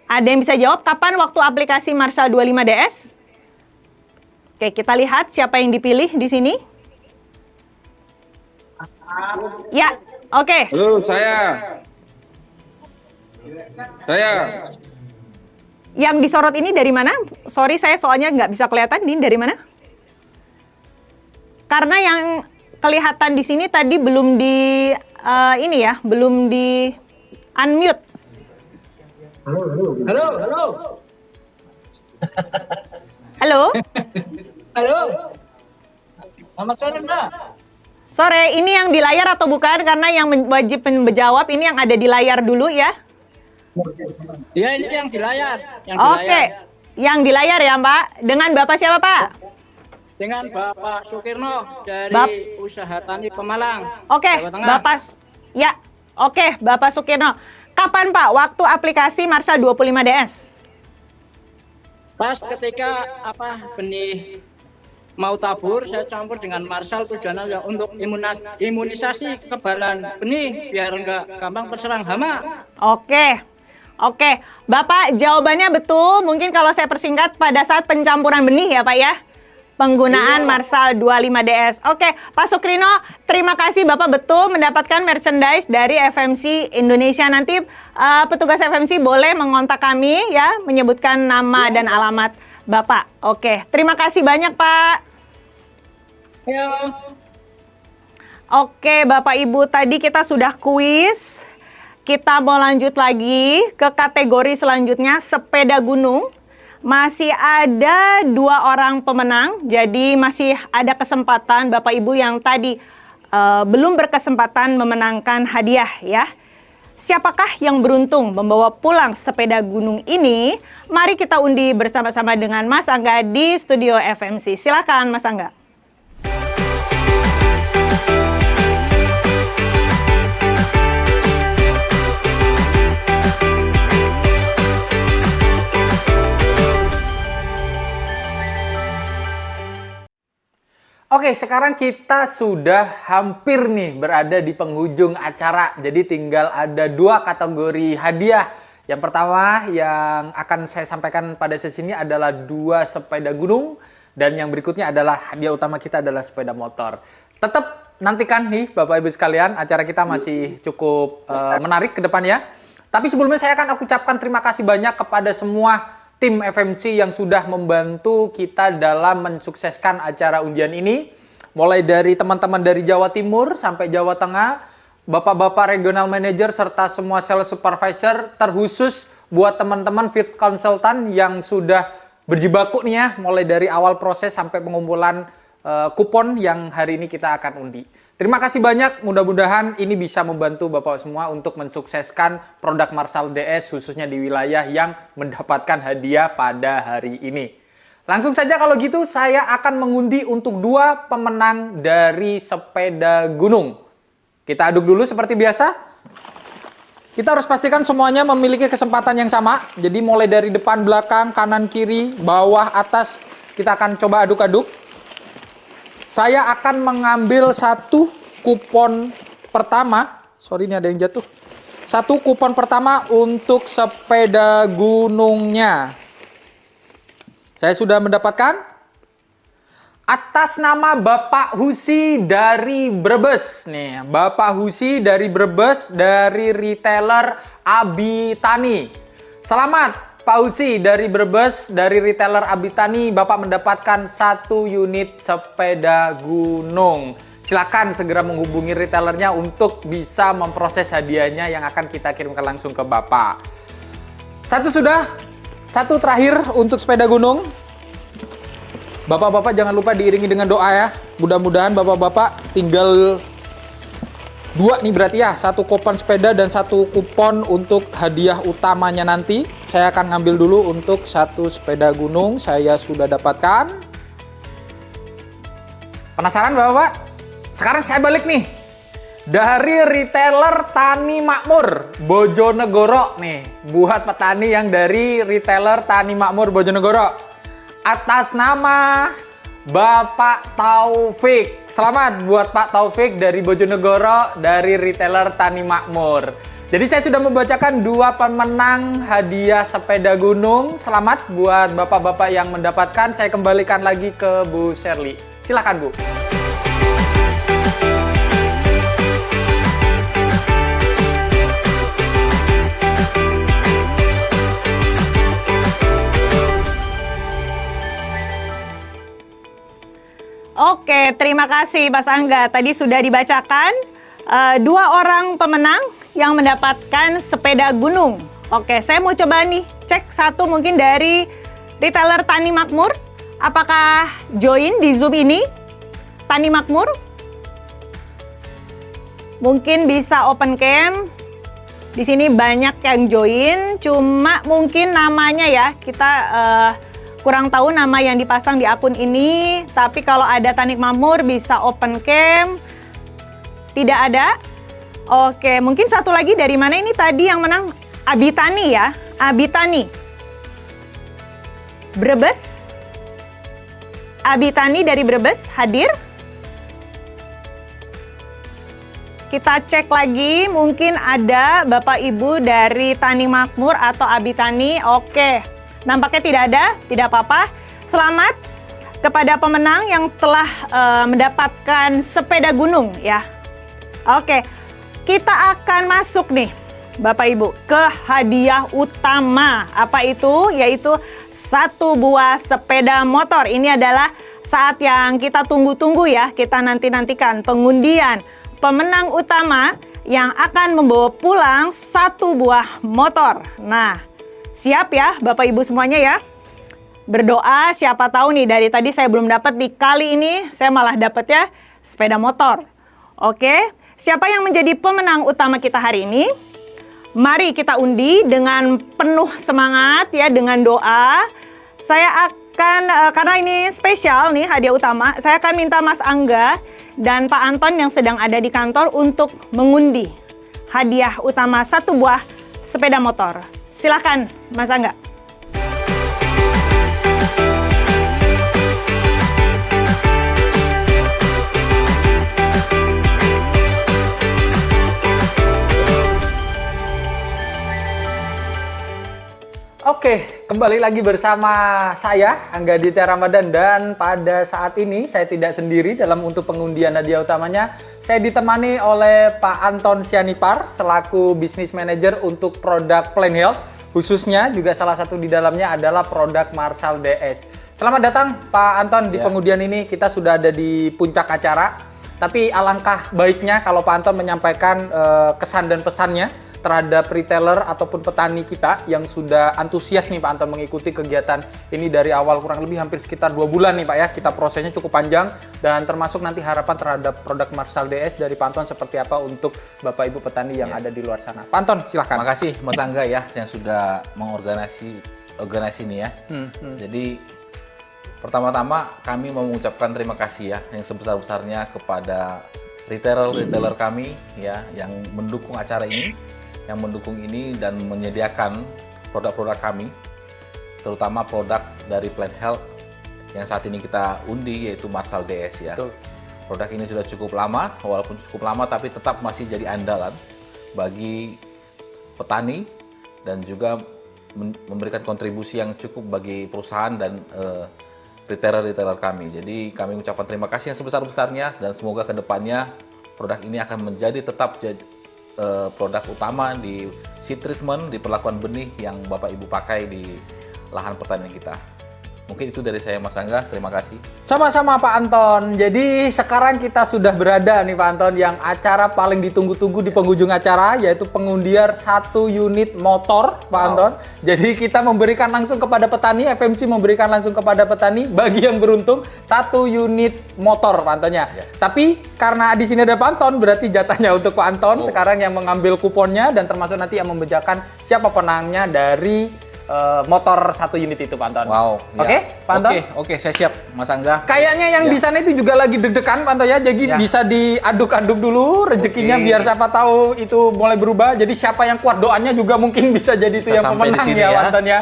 ada yang bisa jawab kapan waktu aplikasi Marshall 25DS? Oke, kita lihat siapa yang dipilih di sini. Ya, oke. Halo, saya. Yang disorot ini dari mana? Sorry, saya soalnya nggak bisa kelihatan. Ini dari mana? Karena yang kelihatan di sini tadi belum di ini ya, belum di unmute. Halo. Halo? Halo. Selamat sore, Mbak. Sore, ini yang di layar atau bukan? Karena yang wajib menjawab ini yang ada di layar dulu ya. Ya, ini yang di layar. Oke, yang di layar ya Mbak. Dengan Bapak siapa Pak? Dengan Bapak Sukirno dari Usaha Tani Pemalang. Oke, Jawa Tengah. Bapak. Ya, oke, Bapak Sukirno. Kapan Pak waktu aplikasi Marshall 25DS? Pas ketika benih mau tabur, saya campur dengan Marshall, tujuannya untuk imunisasi kekebalan benih biar enggak gampang terserang hama. Oke, Bapak jawabannya betul. Mungkin kalau saya persingkat pada saat pencampuran benih ya Pak ya, penggunaan Marshall 25DS. Oke, Pak Sukrino, terima kasih Bapak betul mendapatkan merchandise dari FMC Indonesia. Nanti petugas FMC boleh mengontak kami ya, menyebutkan nama dan alamat Bapak. Oke, terima kasih banyak Pak. Ya. Oke, Bapak Ibu, tadi kita sudah kuis. Kita mau lanjut lagi ke kategori selanjutnya, sepeda gunung. Masih ada 2 orang pemenang, jadi masih ada kesempatan Bapak Ibu yang tadi belum berkesempatan memenangkan hadiah ya. Siapakah yang beruntung membawa pulang sepeda gunung ini? Mari kita undi bersama-sama dengan Mas Angga di studio FMC. Silakan Mas Angga. Oke, Oke, sekarang kita sudah hampir nih berada di penghujung acara. Jadi tinggal ada 2 kategori hadiah. Yang pertama yang akan saya sampaikan pada sesi ini adalah 2 sepeda gunung. Dan yang berikutnya adalah hadiah utama kita adalah sepeda motor. Tetap nantikan nih Bapak Ibu sekalian, acara kita masih cukup menarik ke depannya. Tapi sebelumnya saya akan ucapkan terima kasih banyak kepada semua tim FMC yang sudah membantu kita dalam mensukseskan acara undian ini. Mulai dari teman-teman dari Jawa Timur sampai Jawa Tengah, Bapak-Bapak Regional Manager serta semua Sales Supervisor, terkhusus buat teman-teman Fit Consultant yang sudah berjibaku nih ya, mulai dari awal proses sampai pengumpulan kupon yang hari ini kita akan undi. Terima kasih banyak, mudah-mudahan ini bisa membantu Bapak semua untuk mensukseskan produk Marshall DS khususnya di wilayah yang mendapatkan hadiah pada hari ini. Langsung saja kalau gitu saya akan mengundi untuk 2 pemenang dari sepeda gunung. Kita aduk dulu seperti biasa. Kita harus pastikan semuanya memiliki kesempatan yang sama. Jadi mulai dari depan, belakang, kanan, kiri, bawah, atas, kita akan coba aduk-aduk. Saya akan mengambil 1 kupon pertama. Sorry, ini ada yang jatuh. 1 kupon pertama untuk sepeda gunungnya. Saya sudah mendapatkan atas nama Bapak Husi dari Brebes. Nih, Bapak Husi dari Brebes dari retailer Abitani. Selamat Pak Husi dari Brebes, dari retailer Abitani, Bapak mendapatkan 1 unit sepeda gunung. Silakan segera menghubungi retailernya untuk bisa memproses hadiahnya yang akan kita kirimkan langsung ke Bapak. 1 sudah, 1 terakhir untuk sepeda gunung. Bapak-bapak jangan lupa diiringi dengan doa ya. Mudah-mudahan bapak-bapak tinggal 2 nih berarti ya, 1 kupon sepeda dan 1 kupon untuk hadiah utamanya nanti. Saya akan ngambil dulu untuk 1 sepeda gunung, saya sudah dapatkan. Penasaran bapak-bapak? Sekarang saya balik nih. Dari retailer Tani Makmur, Bojonegoro nih. Buat petani yang dari retailer Tani Makmur, Bojonegoro. Atas nama Bapak Taufik. Selamat buat Pak Taufik dari Bojonegoro, dari retailer Tani Makmur. Jadi saya sudah membacakan 2 pemenang hadiah sepeda gunung. Selamat buat bapak-bapak yang mendapatkan. Saya kembalikan lagi ke Bu Shirley. Silakan Bu. Oke, terima kasih Mas Angga. Tadi sudah dibacakan 2 orang pemenang yang mendapatkan sepeda gunung. Oke, saya mau coba nih cek 1 mungkin dari retailer Tani Makmur. Apakah join di Zoom ini? Tani Makmur? Mungkin bisa open cam. Di sini banyak yang join, cuma mungkin namanya ya kita kurang tahu nama yang dipasang di akun ini. Tapi kalau ada Tani Makmur bisa open cam. Tidak ada. Oke, mungkin 1 lagi dari mana ini tadi yang menang? Abitani ya, Abitani. Brebes. Abitani dari Brebes hadir. Kita cek lagi, mungkin ada Bapak Ibu dari Tani Makmur atau Abitani. Oke, nampaknya tidak ada, tidak apa-apa. Selamat kepada pemenang yang telah mendapatkan sepeda gunung ya. Oke, kita akan masuk nih Bapak Ibu ke hadiah utama. Apa itu? Yaitu 1 buah sepeda motor. Ini adalah saat yang kita tunggu-tunggu ya. Kita nanti-nantikan pengundian pemenang utama yang akan membawa pulang 1 buah motor. Nah, siap ya Bapak Ibu semuanya ya. Berdoa, siapa tahu nih dari tadi saya belum dapat, di kali ini saya malah dapat ya sepeda motor. Oke, siapa yang menjadi pemenang utama kita hari ini? Mari kita undi dengan penuh semangat ya, dengan doa. Saya akan, karena ini spesial nih hadiah utama, saya akan minta Mas Angga dan Pak Anton yang sedang ada di kantor untuk mengundi hadiah utama 1 buah sepeda motor. Silakan Mas Angga. Oke, kembali lagi bersama saya, Angga Ditya Ramadan, dan pada saat ini saya tidak sendiri dalam untuk pengundian hadiah utamanya. Saya ditemani oleh Pak Anton Sianipar selaku Business Manager untuk produk Plan Health, khususnya juga salah satu di dalamnya adalah produk Marshall DS. Selamat datang Pak Anton di pengundian ini. Kita sudah ada di puncak acara, tapi alangkah baiknya kalau Pak Anton menyampaikan kesan dan pesannya terhadap retailer ataupun petani kita yang sudah antusias nih Pak Anton mengikuti kegiatan ini dari awal kurang lebih hampir sekitar 2 bulan nih Pak ya. Kita prosesnya cukup panjang dan termasuk nanti harapan terhadap produk Marshall DS dari Pak Anton seperti apa untuk Bapak Ibu petani yang ada di luar sana. Pak Anton silahkan. Terima kasih Mas Angga ya yang sudah mengorganisasi ini ya. Jadi pertama-tama kami mau mengucapkan terima kasih ya yang sebesar-besarnya kepada retailer kami ya yang mendukung acara ini, yang mendukung ini dan menyediakan produk-produk kami, terutama produk dari Plan Health yang saat ini kita undi yaitu Marshall DS ya. Betul. Produk ini sudah cukup lama, walaupun cukup lama tapi tetap masih jadi andalan bagi petani dan juga memberikan kontribusi yang cukup bagi perusahaan dan retailer kami. Jadi kami mengucapkan terima kasih yang sebesar-besarnya dan semoga kedepannya produk ini akan tetap jadi produk utama di seed treatment, di perlakuan benih yang Bapak Ibu pakai di lahan pertanian kita. Mungkin itu dari saya Mas Angga, terima kasih. Sama-sama Pak Anton. Jadi sekarang kita sudah berada nih Pak Anton yang acara paling ditunggu-tunggu di penghujung acara yaitu pengundian 1 unit motor Pak Anton. Jadi kita memberikan langsung kepada petani, FMC memberikan langsung kepada petani bagi yang beruntung 1 unit motor Pak Antonnya. Ya. Tapi karena di sini ada Pak Anton berarti jatahnya untuk Pak Anton sekarang yang mengambil kuponnya dan termasuk nanti yang membedakan siapa penangnya dari motor 1 unit itu Pak Anton. Wow. Oke, Pak Anton? Oke, saya siap Mas Angga. Kayaknya yang di sana itu juga lagi deg-degan Pak Anton ya. Jadi bisa diaduk-aduk dulu rezekinya biar siapa tahu itu mulai berubah. Jadi siapa yang kuat doanya juga mungkin bisa jadi itu yang pemenang ya Pak Anton ya.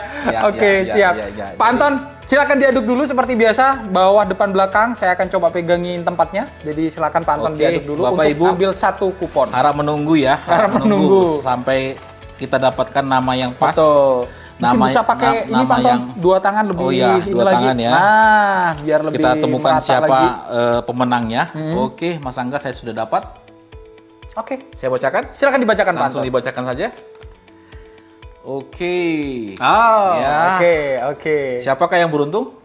Oke, siap. Pak Anton, silakan diaduk dulu seperti biasa, bawah, depan, belakang. Saya akan coba pegangin tempatnya. Jadi silakan Pak Anton diaduk dulu Bapak untuk Ibu, ambil 1 kupon. Harap menunggu ya. Harap menunggu sampai kita dapatkan nama yang pas. Betul. Mungkin Nama bisa pakai ini Pak Anton, 2 tangan lebih ini 2 tangan lagi. ya. Nah, biar lebih kita temukan merata siapa lagi. Pemenangnya. Oke, Mas Angga saya sudah dapat. Oke, Saya bacakan. silakan dibacakan Pak Langsung Anton. dibacakan saja. Oke. Oh, Ya. oke. Siapakah yang beruntung?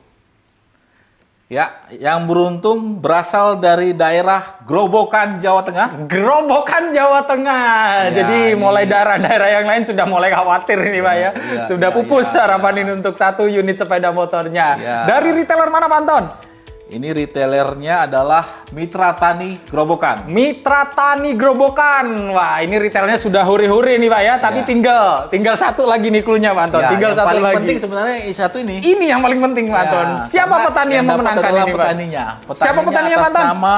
Ya, yang beruntung berasal dari daerah Grobogan, Jawa Tengah. Gerobokan Jawa Tengah. Ya, Jadi ini. mulai daerah-daerah yang lain sudah mulai khawatir ini Pak ya. Iya, Sudah iya, pupus iya, harapan ini untuk 1 unit sepeda motornya. Iya. Dari retailer mana Pak Anton? Ini retailernya adalah Mitra Tani Grobogan. Mitra Tani Grobogan. Wah, ini retailnya sudah huri-huri nih Pak ya. Tapi Ya. tinggal 1 lagi nih cluenya Pak Anton. Ya, tinggal yang 1 paling lagi. penting sebenarnya satu ini. Ini yang paling penting Pak Anton. Ya, Siapa karena petani yang dapat memenangkan adalah ini Pak? petaninya. Siapa petaninya Pak atas Anton? nama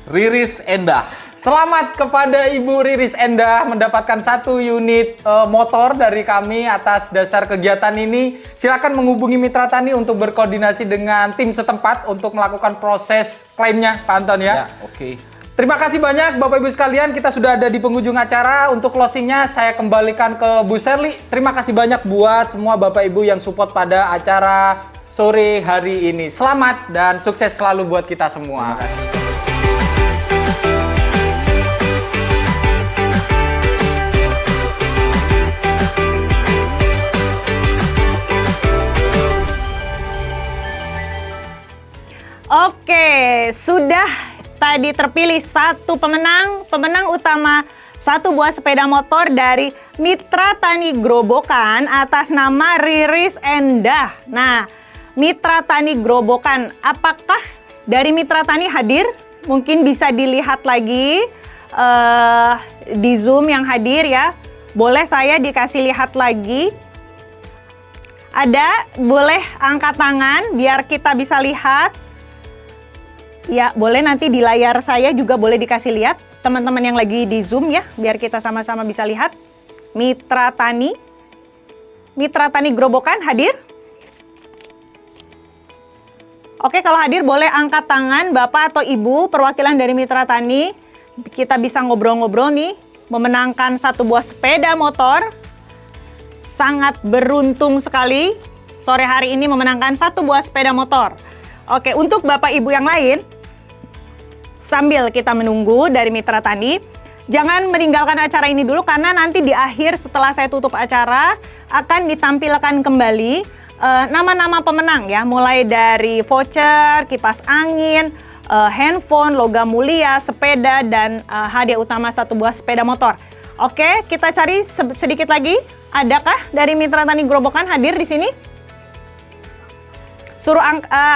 Riris Endah. Selamat kepada Ibu Riris Endah mendapatkan 1 unit motor dari kami atas dasar kegiatan ini. Silakan menghubungi Mitra Tani untuk berkoordinasi dengan tim setempat untuk melakukan proses klaimnya, Pak Anton ya. Ya, oke. Terima kasih banyak Bapak Ibu sekalian. Kita sudah ada di penghujung acara. Untuk closingnya saya kembalikan ke Bu Sherly. Terima kasih banyak buat semua Bapak Ibu yang support pada acara sore hari ini. Selamat dan sukses selalu buat kita semua. Terima kasih. Oke, sudah tadi terpilih 1 pemenang utama 1 buah sepeda motor dari Mitra Tani Grobogan atas nama Riris Endah. Nah, Mitra Tani Grobogan, apakah dari Mitra Tani hadir? Mungkin bisa dilihat lagi di Zoom yang hadir ya. Boleh saya dikasih lihat lagi? Ada, boleh angkat tangan biar kita bisa lihat. Ya, boleh nanti di layar saya juga boleh dikasih lihat teman-teman yang lagi di Zoom ya, biar kita sama-sama bisa lihat. Mitra Tani Grobogan hadir? Oke, kalau hadir boleh angkat tangan Bapak atau Ibu perwakilan dari Mitra Tani. Kita bisa ngobrol-ngobrol nih, memenangkan 1 buah sepeda motor. sangat beruntung sekali sore hari ini memenangkan 1 buah sepeda motor. Oke, untuk Bapak Ibu yang lain, sambil kita menunggu dari Mitra Tani, jangan meninggalkan acara ini dulu karena nanti di akhir setelah saya tutup acara akan ditampilkan kembali nama-nama pemenang ya, mulai dari voucher, kipas angin, handphone, logam mulia, sepeda, dan hadiah utama 1 buah sepeda motor. Oke, kita cari sedikit lagi. Adakah dari Mitra Tani Grobogan hadir di sini?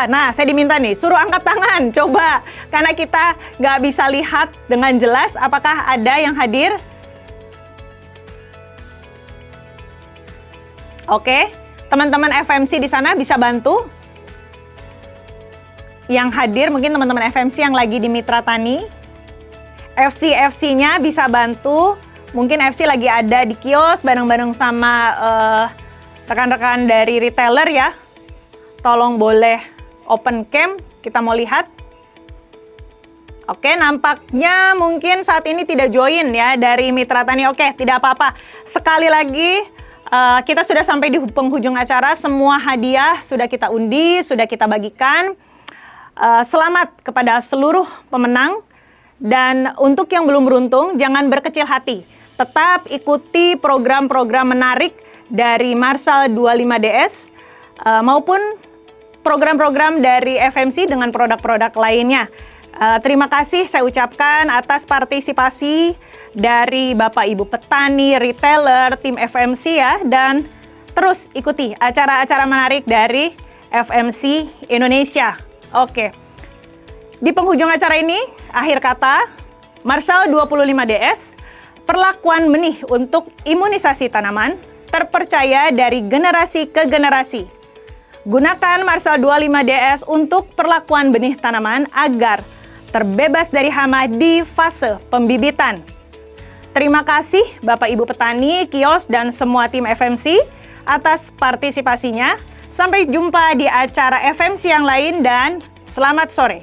Nah, saya diminta nih, suruh angkat tangan, coba. Karena kita nggak bisa lihat dengan jelas apakah ada yang hadir. Oke, teman-teman FMC di sana bisa bantu. Yang hadir mungkin teman-teman FMC yang lagi di Mitra Tani. FC-nya bisa bantu. Mungkin FC lagi ada di kios bareng-bareng sama rekan-rekan dari retailer ya. Tolong boleh open cam, kita mau lihat. Oke, nampaknya mungkin saat ini tidak join ya dari Mitra Tani. Oke, tidak apa-apa. Sekali lagi, kita sudah sampai di penghujung acara. Semua hadiah sudah kita undi, sudah kita bagikan. Selamat kepada seluruh pemenang. Dan untuk yang belum beruntung, jangan berkecil hati. Tetap ikuti program-program menarik dari Marshall 25DS maupun program-program dari FMC dengan produk-produk lainnya. Terima kasih saya ucapkan atas partisipasi dari Bapak Ibu petani, retailer, tim FMC ya, dan terus ikuti acara-acara menarik dari FMC Indonesia. Oke. Di penghujung acara ini, akhir kata, Marshall 25DS, perlakuan benih untuk imunisasi tanaman, terpercaya dari generasi ke generasi. Gunakan Marshall 25DS untuk perlakuan benih tanaman agar terbebas dari hama di fase pembibitan. Terima kasih Bapak Ibu petani, kios, dan semua tim FMC atas partisipasinya. Sampai jumpa di acara FMC yang lain dan selamat sore.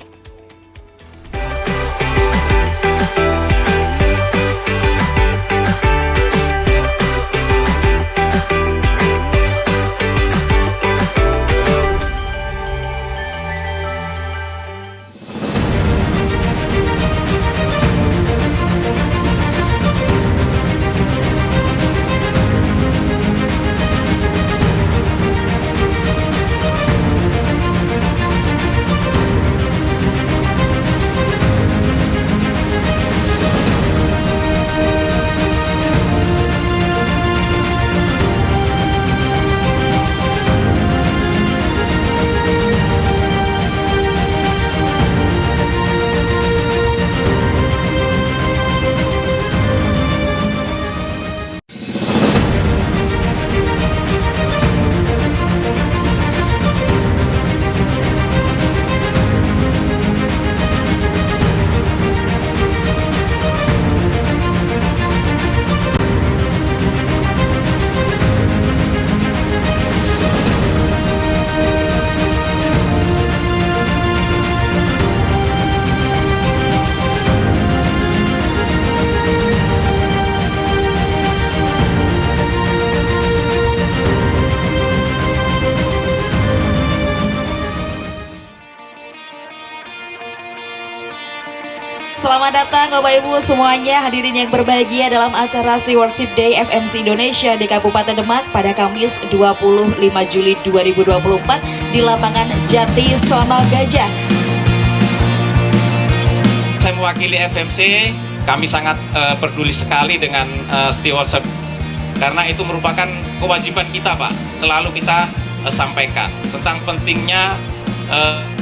Selamat datang Bapak Ibu semuanya, hadirin yang berbahagia dalam acara Stewardship Day FMC Indonesia di Kabupaten Demak pada Kamis 25 Juli 2024 di lapangan Jati Sono Gajah. Saya mewakili FMC, kami sangat peduli sekali dengan stewardship karena itu merupakan kewajiban kita Pak, selalu kita sampaikan tentang pentingnya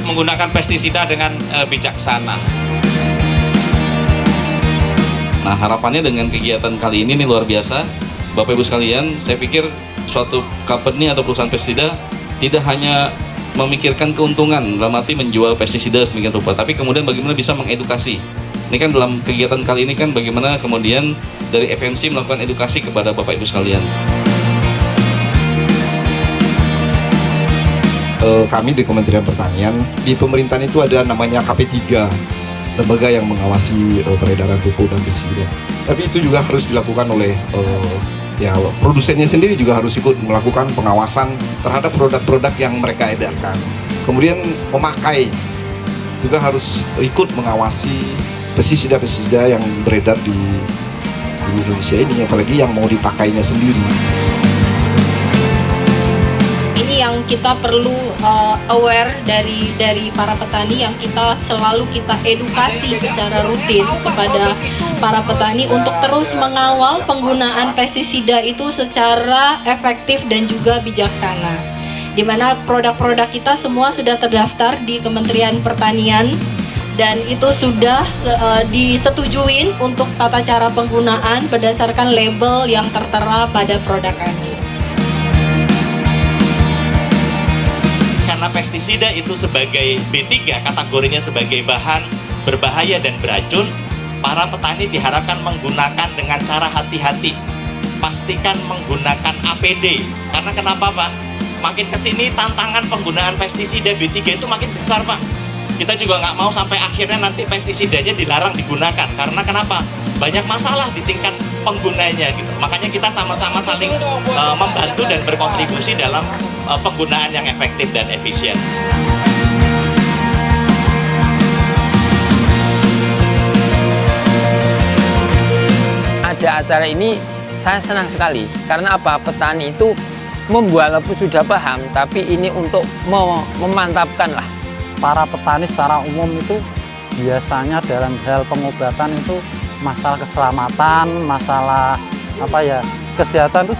menggunakan pestisida dengan bijaksana. Nah, harapannya dengan kegiatan kali ini nih luar biasa. Bapak Ibu sekalian, saya pikir suatu company atau perusahaan pestisida tidak hanya memikirkan keuntungan dalam arti menjual pestisida sedemikian rupa, tapi kemudian bagaimana bisa mengedukasi. Ini kan dalam kegiatan kali ini kan bagaimana kemudian dari FMC melakukan edukasi kepada Bapak Ibu sekalian. Kami di Kementerian Pertanian, di pemerintahan itu ada namanya KP3, lembaga yang mengawasi peredaran pupuk dan pestisida. Tapi itu juga harus dilakukan oleh Ya, produsennya sendiri juga harus ikut melakukan pengawasan terhadap produk-produk yang mereka edarkan. Kemudian pemakai juga harus ikut mengawasi pestisida-pestisida yang beredar di Indonesia ini, apalagi yang mau dipakainya sendiri. Ini yang kita perlu aware dari para petani, yang selalu kita edukasi secara rutin kepada para petani untuk terus mengawal penggunaan pestisida itu secara efektif dan juga bijaksana. Di mana produk-produk kita semua sudah terdaftar di Kementerian Pertanian dan itu sudah disetujuin untuk tata cara penggunaan berdasarkan label yang tertera pada produk kami. Karena pestisida itu sebagai B3, kategorinya sebagai bahan berbahaya dan beracun, para petani diharapkan menggunakan dengan cara hati-hati. Pastikan menggunakan APD. Karena kenapa, Pak? Makin kesini tantangan penggunaan pestisida B3 itu makin besar, Pak. Kita juga nggak mau sampai akhirnya nanti pestisidanya dilarang digunakan. Karena kenapa? Banyak masalah di tingkat penggunanya gitu. Makanya kita sama-sama saling membantu dan berkontribusi dalam penggunaan yang efektif dan efisien. Ada acara ini saya senang sekali. Karena apa? Petani itu walaupun sudah paham, tapi ini untuk memantapkan lah. Para petani secara umum itu biasanya dalam hal pengobatan itu masalah keselamatan, masalah kesehatan itu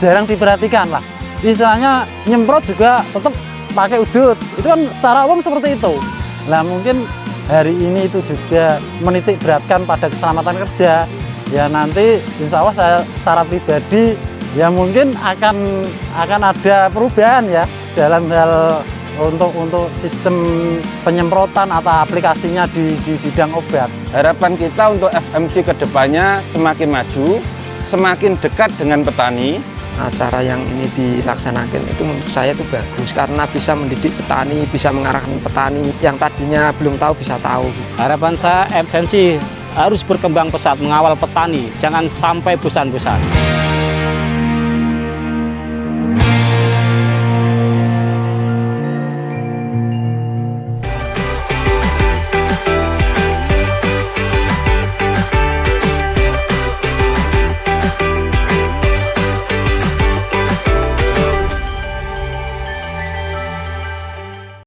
jarang diperhatikan lah. Istilahnya nyemprot juga tetap pakai udut. Itu kan secara umum seperti itu. Nah, mungkin hari ini itu juga menitik beratkan pada keselamatan kerja. Ya nanti insya Allah saya secara pribadi ya mungkin akan ada perubahan ya dalam hal untuk sistem penyemprotan atau aplikasinya di bidang obat. Harapan kita untuk FMC kedepannya semakin maju, semakin dekat dengan petani. Acara yang ini dilaksanakan itu menurut saya itu bagus karena bisa mendidik petani, bisa mengarahkan petani yang tadinya belum tahu bisa tahu. Harapan saya FMC harus berkembang pesat mengawal petani, jangan sampai bosan-bosan.